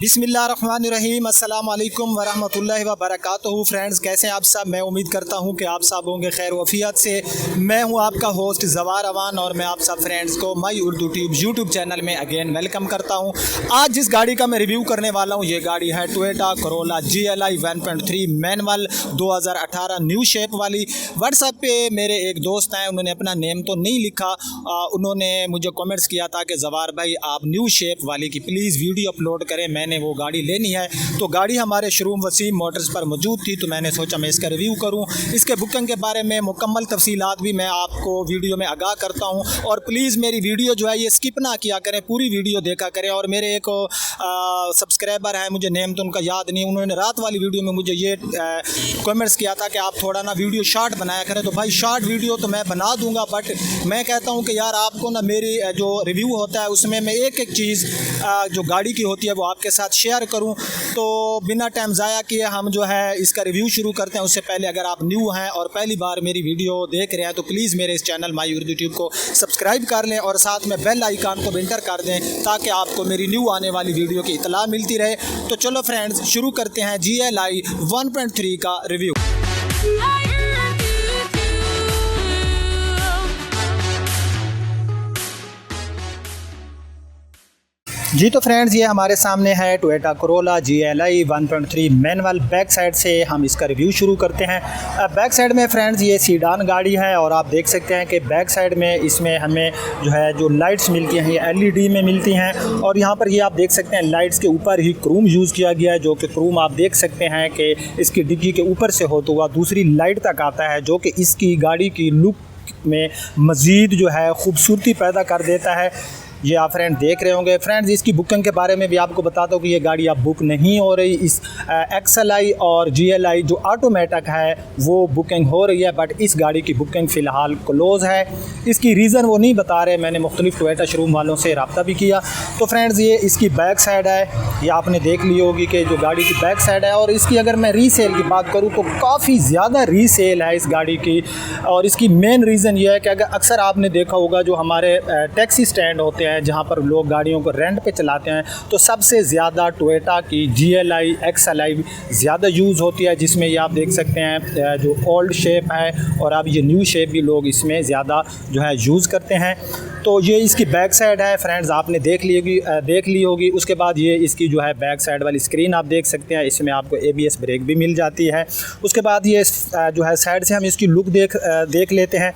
बिस्मिल्लाहिर्रहमानिर्रहीम अस्सलाम वालेकुम वरहमतुल्लाहि वबरकातुहू। फ्रेंड्स, कैसे हैं आप सब? मैं उम्मीद करता हूं कि आप सब होंगे खैर वफ़ियत से। मैं हूं आपका होस्ट ज़वार अवान और मैं आप सब फ्रेंड्स को माई उर्दू ट्यूब यूट्यूब चैनल में अगेन वेलकम करता हूं। आज जिस गाड़ी का मैं रिव्यू करने वाला हूं, ये गाड़ी है Toyota Corolla GLI 1.3 manual 2018 new shape वाली। व्हाट्सएप पे मेरे एक दोस्त हैं, उन्होंने अपना नेम तो नहीं लिखा, उन्होंने मुझे कमेंट्स किया था कि ज़वार भाई आप न्यू शेप वाली की प्लीज़ वीडियो अपलोड करें, मैंने वो गाड़ी लेनी है। तो गाड़ी हमारे शोरूम वसीम मोटर्स पर मौजूद थी, तो मैंने सोचा मैं इसका रिव्यू करूं। इसके बुकिंग के बारे में मुकम्मल तफसीलात भी मैं आपको वीडियो में आगाह करता हूं। और प्लीज़ मेरी वीडियो जो है ये स्किप ना किया करें, पूरी वीडियो देखा करें। और मेरे एक सब्सक्राइबर है, मुझे नेम तो उनका याद नहीं, उन्होंने रात वाली वीडियो में मुझे ये कमेंट्स किया था कि आप थोड़ा ना वीडियो शॉर्ट बनाया करें। तो भाई शॉर्ट वीडियो तो मैं बना दूँगा, बट मैं कहता हूँ कि यार आपको ना मेरी जो रिव्यू होता है उसमें मैं एक एक चीज़ जो गाड़ी की होती है वो आपके साथ शेयर करूं। तो बिना टाइम ज़ाया किए हम जो है इसका रिव्यू शुरू करते हैं। उससे पहले अगर आप न्यू हैं और पहली बार मेरी वीडियो देख रहे हैं तो प्लीज़ मेरे इस चैनल माई उर्दू ट्यूब को सब्सक्राइब कर लें और साथ में बेल आइकन को भी एंटर कर दें ताकि आपको मेरी न्यू आने वाली वीडियो की इतला मिलती रहे। तो चलो फ्रेंड्स शुरू करते हैं GLI 1.3 का रिव्यू। जी तो फ्रेंड्स, ये हमारे सामने है Toyota Corolla GLI 1.3 manual. Back side से हम इसका रिव्यू शुरू करते हैं। बैक साइड में फ्रेंड्स ये सीडान गाड़ी है और आप देख सकते हैं कि बैक साइड में इसमें हमें जो लाइट्स मिलती हैं ये LED में मिलती हैं। और यहाँ पर ये आप देख सकते हैं लाइट्स के ऊपर ही क्रोम यूज़ किया गया है, जो कि क्रोम आप देख सकते हैं कि इसकी डिग्गी के ऊपर से होता हुआ दूसरी लाइट तक आता है, जो कि इसकी गाड़ी की लुक में मज़ीद जो है ख़ूबसूरती पैदा कर देता है। ये आप फ्रेंड देख रहे होंगे। फ्रेंड्स, इसकी बुकिंग के बारे में भी आपको बताता हूँ कि ये गाड़ी अब बुक नहीं हो रही। इस XLI और GLI जो ऑटोमेटिक है वो बुकिंग हो रही है, बट इस गाड़ी की बुकिंग फ़िलहाल क्लोज़ है। इसकी रीज़न वो नहीं बता रहे। मैंने मुख्तलिफ टोयोटा शोरूम वालों से रब्ता भी किया। तो फ्रेंड्स, ये इसकी बैक साइड है, ये आपने देख ली होगी कि जो गाड़ी की बैक साइड है। और इसकी अगर मैं रीसेल की बात करूँ तो काफ़ी ज़्यादा रीसेल है इस गाड़ी की। और इसकी मेन रीज़न ये है कि अगर अक्सर आपने देखा होगा जो हमारे टैक्सी स्टैंड होते हैं जहाँ पर लोग गाड़ियों को रेंट पे चलाते हैं, तो सबसे ज़्यादा टोयोटा की GLI XLI ज़्यादा यूज़ होती है, जिसमें ये आप देख सकते हैं जो ओल्ड शेप है और अब ये न्यू शेप भी लोग इसमें ज़्यादा जो है यूज़ करते हैं। तो ये इसकी बैक साइड है फ्रेंड्स, आपने देख ली होगी। उसके बाद ये इसकी जो है बैक साइड वाली स्क्रीन आप देख सकते हैं, इसमें आपको ABS ब्रेक भी मिल जाती है। उसके बाद ये जो है साइड से हम इसकी लुक देख लेते हैं।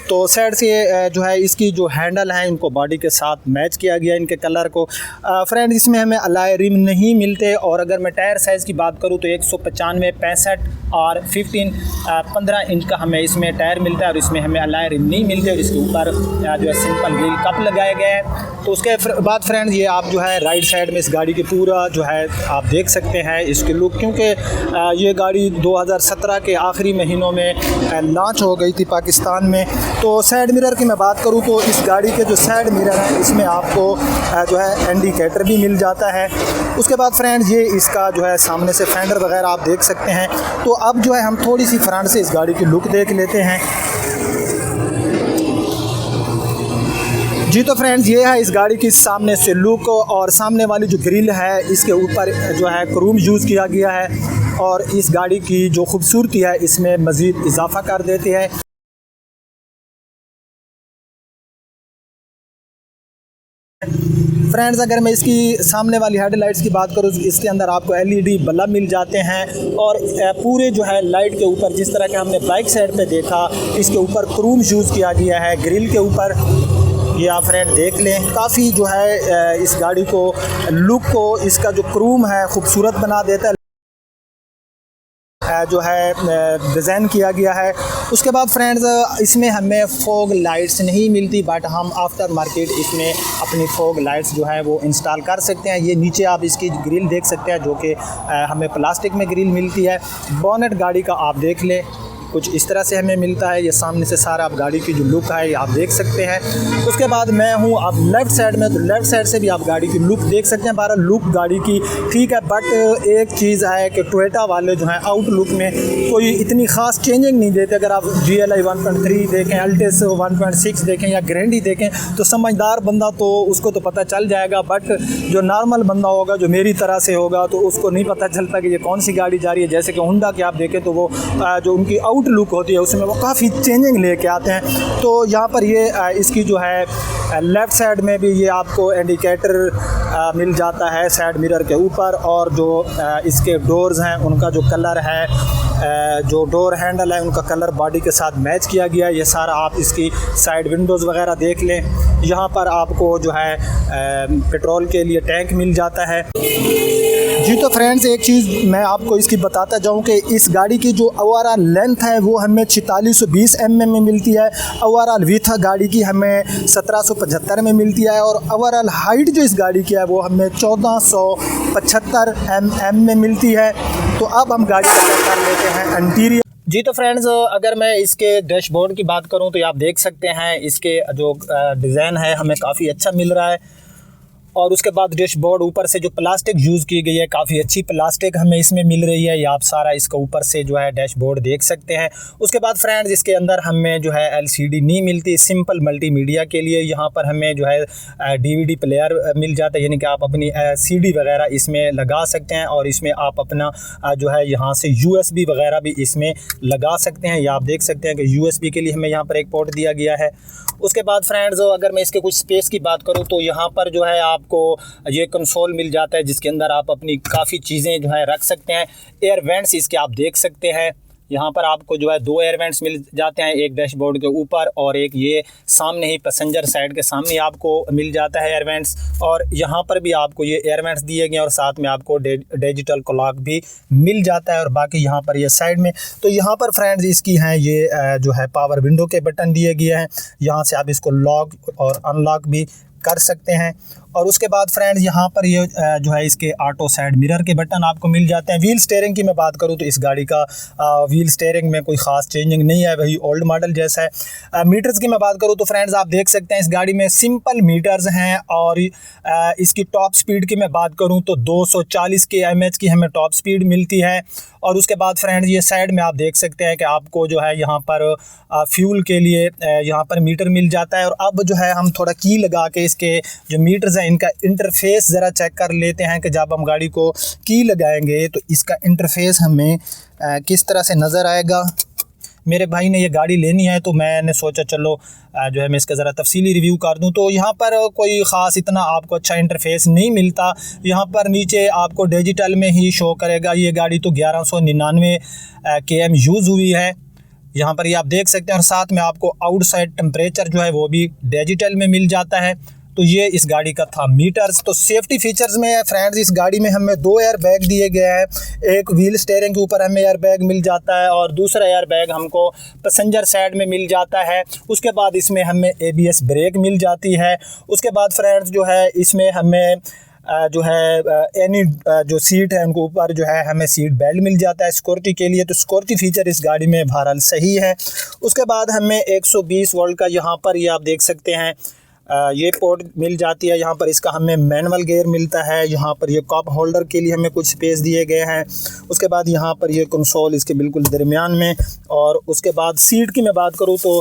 तो साइड से जो है इसकी जो हैंडल है इनको बॉडी के साथ मैच किया गया इनके कलर को। फ्रेंड्स, इसमें हमें अलॉय रिम नहीं मिलते। और अगर मैं टायर साइज़ की बात करूँ तो 195, 65 और 15 इंच का हमें इसमें टायर मिलता है और इसमें हमें अलॉय रिम नहीं मिलते। और इसके ऊपर जो है सिंपल व्हील कप लगाए गए हैं। तो उसके बाद फ्रेंड्स, ये आप जो है राइट साइड में इस गाड़ी की पूरा जो है आप देख सकते हैं इसकी लुक, क्योंकि ये गाड़ी 2017 के आखिरी महीनों में लॉन्च हो गई थी पाकिस्तान में। तो साइड मिरर की मैं बात करूं तो इस गाड़ी के जो साइड मिरर है इसमें आपको जो है इंडिकेटर भी मिल जाता है। उसके बाद फ्रेंड्स, ये इसका जो है सामने से फेंडर वगैरह आप देख सकते हैं। तो अब जो है हम थोड़ी सी फ्रंट से इस गाड़ी की लुक देख लेते हैं। जी तो फ्रेंड्स, ये है इस गाड़ी की सामने से लुक। और सामने वाली जो ग्रिल है इसके ऊपर जो है क्रोम यूज़ किया गया है और इस गाड़ी की जो खूबसूरती है इसमें मज़ीद इजाफा कर देती है। फ्रेंड्स, अगर मैं इसकी सामने वाली हेडलाइट्स की बात करूँ, इसके अंदर आपको LED बल्ब मिल जाते हैं। और पूरे जो है लाइट के ऊपर जिस तरह के हमने बाइक साइड पे देखा, इसके ऊपर क्रोम यूज़ किया गया है ग्रिल के ऊपर। ये आप फ्रेंड देख लें, काफ़ी जो है इस गाड़ी को लुक को इसका जो क्रोम है खूबसूरत बना देता है, जो है डिज़ाइन किया गया है। उसके बाद फ्रेंड्स, इसमें हमें फॉग लाइट्स नहीं मिलती, बट हम आफ्टर मार्केट इसमें अपनी फॉग लाइट्स जो है वो इंस्टॉल कर सकते हैं। ये नीचे आप इसकी ग्रिल देख सकते हैं, जो कि हमें प्लास्टिक में ग्रिल मिलती है। बोनेट गाड़ी का आप देख लें, कुछ इस तरह से हमें मिलता है। ये सामने से सारा आप गाड़ी की जो लुक है ये आप देख सकते हैं। उसके बाद मैं हूँ आप लेफ़्ट साइड में, तो लेफ़्ट साइड से भी आप गाड़ी की लुक देख सकते हैं। 12 लुक गाड़ी की ठीक है, बट एक चीज़ है कि टोयोटा वाले जो हैं आउटलुक में कोई इतनी ख़ास चेंजिंग नहीं देते। अगर आप GLI 1.3 देखें, अल्टिस 1.6 देखें या ग्रैंडी देखें तो समझदार बंदा तो उसको तो पता चल जाएगा, बट जो नॉर्मल बंदा होगा जो मेरी तरह से होगा तो उसको नहीं पता चलता कि ये कौन सी गाड़ी जा रही है। जैसे कि होंडा की आप देखें तो वो जो उनकी आउटलुक होती है उसमें वो काफ़ी चेंजिंग लेके आते हैं। तो यहाँ पर ये इसकी जो है लेफ़्ट साइड में भी ये आपको इंडिकेटर मिल जाता है साइड मिरर के ऊपर, और जो इसके डोर्स हैं उनका जो कलर है, जो डोर हैंडल है उनका कलर बॉडी के साथ मैच किया गया है। ये सारा आप इसकी साइड विंडोज़ वगैरह देख लें। यहाँ पर आपको जो है पेट्रोल के लिए टैंक मिल जाता है। जी तो फ्रेंड्स एक चीज़ मैं आपको इसकी बताता जाऊं कि इस गाड़ी की जो ओवरऑल लेंथ है वो हमें 4620 mm में मिलती है। ओवरऑल विड्थ गाड़ी की हमें 1775 में मिलती है, और ओवरऑल हाइट जो इस गाड़ी की है वो हमें 1475 mm में मिलती है। तो अब हम गाड़ी का चेक कर लेते हैं इंटीरियर। जी तो फ्रेंड्स अगर मैं इसके डैशबोर्ड की बात करूं तो आप देख सकते हैं इसके जो डिज़ाइन है हमें काफ़ी अच्छा मिल रहा है। और उसके बाद डैशबोर्ड ऊपर से जो प्लास्टिक यूज़ की गई है काफ़ी अच्छी प्लास्टिक हमें इसमें मिल रही है। ये आप सारा इसका ऊपर से जो है डैशबोर्ड देख सकते हैं। उसके बाद फ्रेंड्स इसके अंदर हमें जो है LCD नहीं मिलती, सिंपल मल्टीमीडिया के लिए यहाँ पर हमें जो है DVD प्लेयर मिल जाता है, यानी कि आप अपनी CD वगैरह इसमें लगा सकते हैं, और इसमें आप अपना जो है यहाँ से USB वगैरह भी इसमें लगा सकते हैं। ये आप देख सकते हैं कि USB के लिए हमें यहाँ पर एक पोर्ट दिया गया है। उसके बाद फ्रेंड्स अगर मैं इसके कुछ स्पेस की बात करूं तो यहाँ पर जो है आपको ये कंसोल मिल जाता है जिसके अंदर आप अपनी काफ़ी चीज़ें जो है रख सकते हैं। एयर वेंट्स इसके आप देख सकते हैं। यहाँ पर आपको जो है 2 एयर वेंट्स मिल जाते हैं, एक डैशबोर्ड के ऊपर और एक ये सामने ही पैसेंजर साइड के सामने आपको मिल जाता है एयर वेंट्स। और यहाँ पर भी आपको ये एयर वेंट्स दिए गए हैं और साथ में आपको डिजिटल क्लॉक भी मिल जाता है। और बाकी यहाँ पर ये साइड में तो यहाँ पर फ्रेंड्स इसकी हैं ये जो है पावर विंडो के बटन दिए गए हैं। यहाँ से आप इसको लॉक और अनलॉक भी कर सकते हैं। और उसके बाद फ्रेंड्स यहाँ पर ये जो है इसके ऑटो साइड मिरर के बटन आपको मिल जाते हैं। व्हील स्टीयरिंग की मैं बात करूँ तो इस गाड़ी का व्हील स्टीयरिंग में कोई ख़ास चेंजिंग नहीं है, वही ओल्ड मॉडल जैसा है। मीटर्स की मैं बात करूँ तो फ्रेंड्स आप देख सकते हैं इस गाड़ी में सिंपल मीटर्स हैं। और इसकी टॉप स्पीड की मैं बात करूँ तो 240 km की हमें टॉप स्पीड मिलती है। और उसके बाद फ्रेंड्स ये साइड में आप देख सकते हैं कि आपको जो है यहाँ पर फ्यूल के लिए यहाँ पर मीटर मिल जाता है। और अब जो है हम थोड़ा की लगा के इसके जो मीटर्स हैं इनका इंटरफेस ज़रा चेक कर लेते हैं कि जब हम गाड़ी को की लगाएंगे तो इसका इंटरफेस हमें किस तरह से नज़र आएगा। मेरे भाई ने ये गाड़ी लेनी है तो मैंने सोचा चलो जो है मैं इसका ज़रा तफसीली रिव्यू कर दूं। तो यहाँ पर कोई ख़ास इतना आपको अच्छा इंटरफेस नहीं मिलता। यहाँ पर नीचे आपको डिजिटल में ही शो करेगा। ये गाड़ी तो 1199 km यूज़ हुई है, यहाँ पर ये आप देख सकते हैं। और साथ में आपको आउटसाइड टेम्परेचर जो है वो भी डिजिटल में मिल जाता है। तो ये इस गाड़ी का था मीटर्स। तो सेफ्टी फीचर्स में फ्रेंड्स इस गाड़ी में हमें 2 एयर बैग दिए गए हैं। एक व्हील स्टीयरिंग के ऊपर हमें एयर बैग मिल जाता है और दूसरा एयर बैग हमको पैसेंजर साइड में मिल जाता है। उसके बाद इसमें हमें ABS ब्रेक मिल जाती है। उसके बाद फ्रेंड्स जो है इसमें हमें जो है एनी जो सीट है उनके ऊपर जो है हमें सीट बेल्ट मिल जाता है सिक्योरिटी के लिए। तो सिक्योरिटी फीचर इस गाड़ी में बहरहाल सही है। उसके बाद हमें 120 वोल्ट का यहाँ पर ये आप देख सकते हैं ये पोर्ट मिल जाती है। यहाँ पर इसका हमें मैनुअल गियर मिलता है। यहाँ पर ये कप होल्डर के लिए हमें कुछ स्पेस दिए गए हैं। उसके बाद यहाँ पर ये कंसोल इसके बिल्कुल दरमियान में। और उसके बाद सीट की मैं बात करूँ तो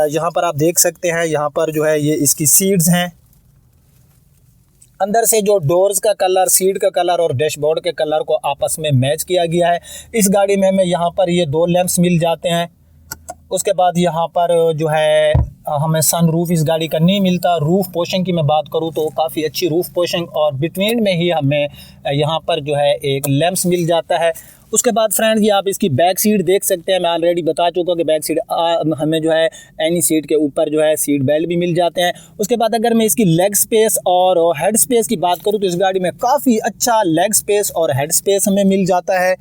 यहाँ पर आप देख सकते हैं यहाँ पर जो है ये इसकी सीट्स हैं। अंदर से जो डोर्स का कलर, सीट का कलर और डैशबोर्ड के कलर को आपस में मैच किया गया है। इस गाड़ी में हमें यहाँ पर ये 2 लैंप्स मिल जाते हैं। उसके बाद यहाँ पर जो है हमें सन रूफ इस गाड़ी का नहीं मिलता। रूफ पोर्शन की मैं बात करूँ तो काफ़ी अच्छी रूफ पोर्शन और बिटवीन में ही हमें यहाँ पर जो है एक लैंप्स मिल जाता है। उसके बाद फ्रेंड्स ये आप इसकी बैक सीट देख सकते हैं। मैं ऑलरेडी बता चुका कि बैक सीट हमें जो है एनी सीट के ऊपर जो है सीट बेल्ट भी मिल जाते हैं। उसके बाद अगर मैं इसकी लेग स्पेस और हेड स्पेस की बात करूँ तो इस गाड़ी में काफ़ी अच्छा लेग स्पेस और हेड स्पेस हमें मिल जाता है।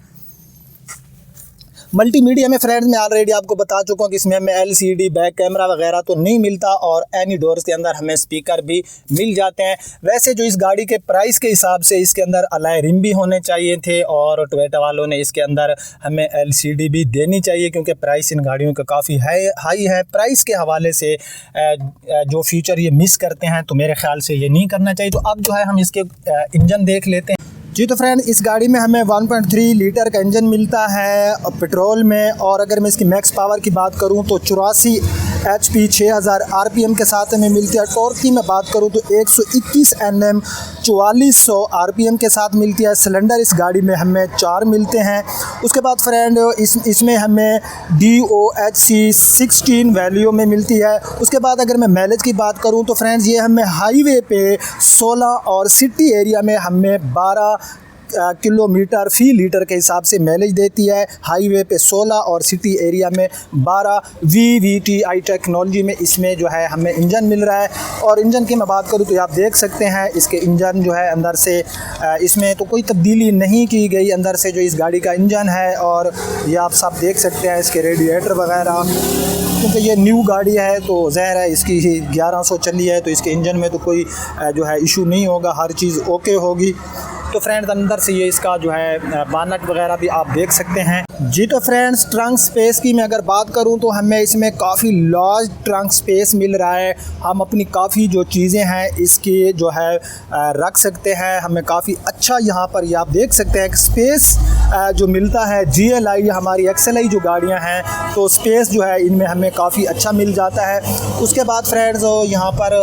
मल्टीमीडिया में फ्रेंड्स मैं ऑलरेडी आपको बता चुका हूँ कि इसमें हमें LCD बैक कैमरा वगैरह तो नहीं मिलता और एनी डोर्स के अंदर हमें स्पीकर भी मिल जाते हैं। वैसे जो इस गाड़ी के प्राइस के हिसाब से इसके अंदर अलॉय रिम भी होने चाहिए थे और टोयोटा वालों ने इसके अंदर हमें LCD भी देनी चाहिए, क्योंकि प्राइस इन गाड़ियों का काफ़ी हाई है। प्राइस के हवाले से जो फीचर ये मिस करते हैं तो मेरे ख्याल से ये नहीं करना चाहिए। तो अब जो है हम इसके इंजन देख लेते हैं। जी तो फ्रेंड, इस गाड़ी में हमें 1.3 लीटर का इंजन मिलता है पेट्रोल में, और अगर मैं इसकी मैक्स पावर की बात करूं तो 84 HP 6000 RPM के साथ हमें मिलती है। टॉर्क की मैं बात करूं तो 121 Nm 4400 RPM के साथ मिलती है। सिलेंडर इस गाड़ी में हमें 4 मिलते हैं। उसके बाद फ्रेंड इसमें हमें DOHC 16 वैल्यू में मिलती है। उसके बाद अगर मैं माइलेज की बात करूं तो फ्रेंड्स ये हमें हाईवे पे 16 और सिटी एरिया में हमें 12 किलोमीटर फी लीटर के हिसाब से माइलेज देती है। हाईवे पे 16 और सिटी एरिया में 12 VVTi टेक्नोलॉजी में इसमें जो है हमें इंजन मिल रहा है। और इंजन की मैं बात करूँ तो आप देख सकते हैं इसके इंजन जो है अंदर से इसमें तो कोई तब्दीली नहीं की गई अंदर से जो इस गाड़ी का इंजन है। और ये आप सब देख सकते हैं इसके रेडिएटर वगैरह, क्योंकि ये न्यू गाड़ी है तो ज़ाहिर है इसकी 1100 चली है तो इसके इंजन में तो कोई जो है इशू नहीं होगा, हर चीज़ ओके होगी। तो फ्रेंड्स अंदर से ये इसका जो है बानट वगैरह भी आप देख सकते हैं। जी तो फ्रेंड्स ट्रंक स्पेस की मैं अगर बात करूं तो हमें इसमें काफ़ी लार्ज ट्रंक स्पेस मिल रहा है। हम अपनी काफ़ी जो चीज़ें हैं इसकी जो है रख सकते हैं। हमें काफ़ी अच्छा यहाँ पर ये आप देख सकते हैं कि स्पेस जो मिलता है GLI हमारी XLI जो गाड़ियाँ हैं तो स्पेस जो है इनमें हमें काफ़ी अच्छा मिल जाता है। उसके बाद फ्रेंड्स यहाँ पर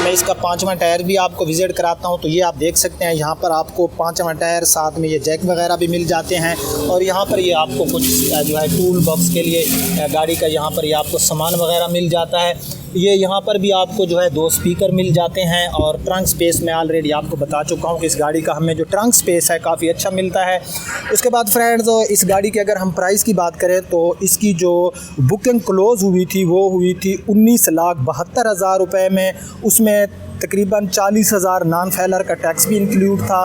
मैं इसका 5वां टायर भी आपको विज़िट कराता हूँ। तो ये आप देख सकते हैं यहाँ पर आपको 5वां टायर, साथ में ये जैक वगैरह भी मिल जाते हैं। और यहाँ पर ये आपको कुछ जो है टूल बॉक्स के लिए गाड़ी का यहाँ पर ये आपको सामान वगैरह मिल जाता है। ये यहाँ पर भी आपको जो है 2 स्पीकर मिल जाते हैं। और ट्रंक स्पेस में ऑलरेडी आपको बता चुका हूँ कि इस गाड़ी का हमें जो ट्रंक स्पेस है काफ़ी अच्छा मिलता है। उसके बाद फ्रेंड्स इस गाड़ी की अगर हम प्राइस की बात करें तो इसकी जो बुकिंग क्लोज़ हुई थी वो हुई थी 19,72,000 रुपये में। उसमें तकरीबन 40,000 नॉन फैलर का टैक्स भी इंक्लूड था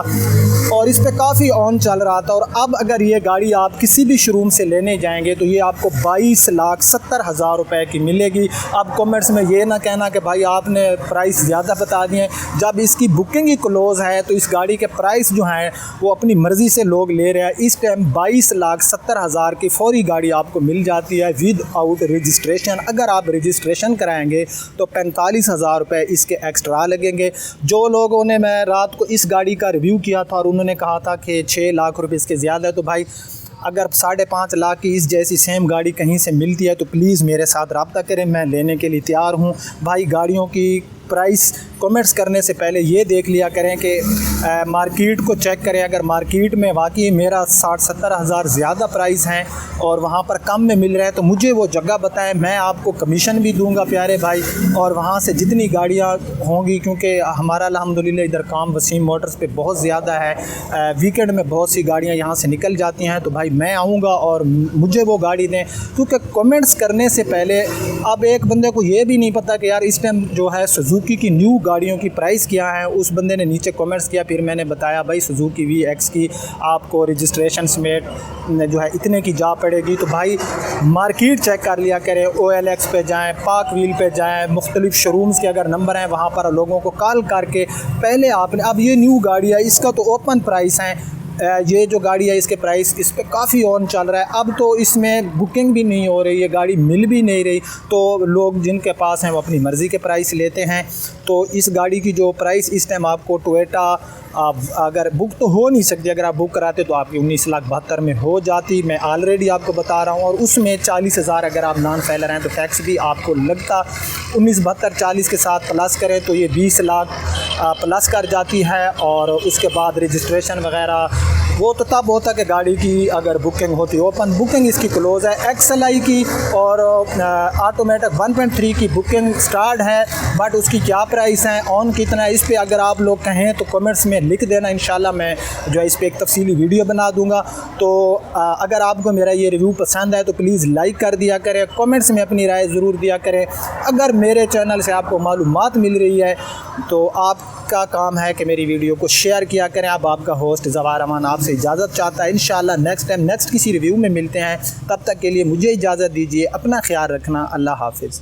और इस पे काफ़ी ऑन चल रहा था। और अब अगर ये गाड़ी आप किसी भी शोरूम से लेने जाएंगे तो ये आपको 22,70,000 रुपये की मिलेगी। अब कमेंट्स में ये ना कहना कि भाई आपने प्राइस ज़्यादा बता दिए। जब इसकी बुकिंग ही क्लोज़ है तो इस गाड़ी के प्राइस जो हैं वो अपनी मर्ज़ी से लोग ले रहे हैं। इस टाइम 22,70,000 की फौरी गाड़ी आपको मिल जाती है विद आउट रजिस्ट्रेशन। अगर आप रजिस्ट्रेशन कराएँगे तो 45,000 रुपये इसके एक्स्ट्रा लगेंगे। जो लोगों ने मैं रात को इस गाड़ी का रिव्यू किया था और उन्होंने कहा था कि 6 लाख रुपए इसके ज़्यादा है, तो भाई अगर 5.5 लाख की इस जैसी सेम गाड़ी कहीं से मिलती है तो प्लीज़ मेरे साथ रब्ता करें, मैं लेने के लिए तैयार हूँ। भाई गाड़ियों की प्राइस कमेंट्स करने से पहले ये देख लिया करें कि मार्केट को चेक करें। अगर मार्केट में वाकई मेरा 60-70 हज़ार ज़्यादा प्राइस हैं और वहाँ पर कम में मिल रहा है तो मुझे वो जगह बताएं, मैं आपको कमीशन भी दूंगा प्यारे भाई। और वहाँ से जितनी गाड़ियाँ होंगी, क्योंकि हमारा अल्हम्दुलिल्लाह इधर काम वसीम मोटर्स पे बहुत ज़्यादा है, वीकेंड में बहुत सी गाड़ियाँ यहाँ से निकल जाती हैं, तो भाई मैं आऊँगा और मुझे वो गाड़ी दें। क्योंकि कमेंट्स करने से पहले अब एक बंदे को ये भी नहीं पता कि यार इस टाइम जो है सुजुकी की न्यू गाड़ियों की प्राइस क्या है। उस बंदे ने नीचे कमेंट्स किया, फिर मैंने बताया भाई सुजुकी VX की आपको रजिस्ट्रेशन समेत जो है इतने की जा पड़ेगी। तो भाई मार्केट चेक कर लिया करें, OLX पे जाएं, पार्क व्हील पे जाएं, मुख्तलिफ शोरूम्स के अगर नंबर हैं वहाँ पर लोगों को कॉल करके पहले आपने, अब ये न्यू गाड़ी है इसका तो ओपन प्राइस है, ये जो गाड़ी है इसके प्राइस इस पे काफ़ी ऑन चल रहा है। अब तो इसमें बुकिंग भी नहीं हो रही है, गाड़ी मिल भी नहीं रही, तो लोग जिनके पास हैं वो अपनी मर्ज़ी के प्राइस लेते हैं। तो इस गाड़ी की जो प्राइस इस टाइम आपको टोयोटा अगर बुक तो हो नहीं सकती, अगर आप बुक कराते तो आपकी 19,72,000 में हो जाती, मैं ऑलरेडी आपको बता रहा हूँ। और उसमें 40,000 अगर आप नॉन फैलर हैं तो टैक्स भी आपको लगता। 19,72,000 40 के साथ प्लस करें तो ये 20 लाख प्लस कर जाती है। और उसके बाद रजिस्ट्रेशन वगैरह वो तो तब होता कि गाड़ी की अगर बुकिंग होती, ओपन बुकिंग इसकी क्लोज़ है। XLI की और ऑटोमेटिक 1.3 की बुकिंग स्टार्ट है, बट उसकी क्या प्राइस है, ऑन कितना है, इस पे अगर आप लोग कहें तो कमेंट्स में लिख देना। इंशाल्लाह मैं जो है इस पे एक तफसीली वीडियो बना दूंगा। तो अगर आपको मेरा ये रिव्यू पसंद आए तो प्लीज़ लाइक कर दिया करें, कमेंट्स में अपनी राय ज़रूर दिया करें। अगर मेरे चैनल से आपको मालूमात मिल रही है तो आपका काम है कि मेरी वीडियो को शेयर किया करें। अब आपका होस्ट ज़फ़र अमान आपसे इजाज़त चाहता है। इंशाअल्लाह नेक्स्ट टाइम नेक्स्ट किसी रिव्यू में मिलते हैं। तब तक के लिए मुझे इजाज़त दीजिए। अपना ख्याल रखना। अल्लाह हाफ़िज़।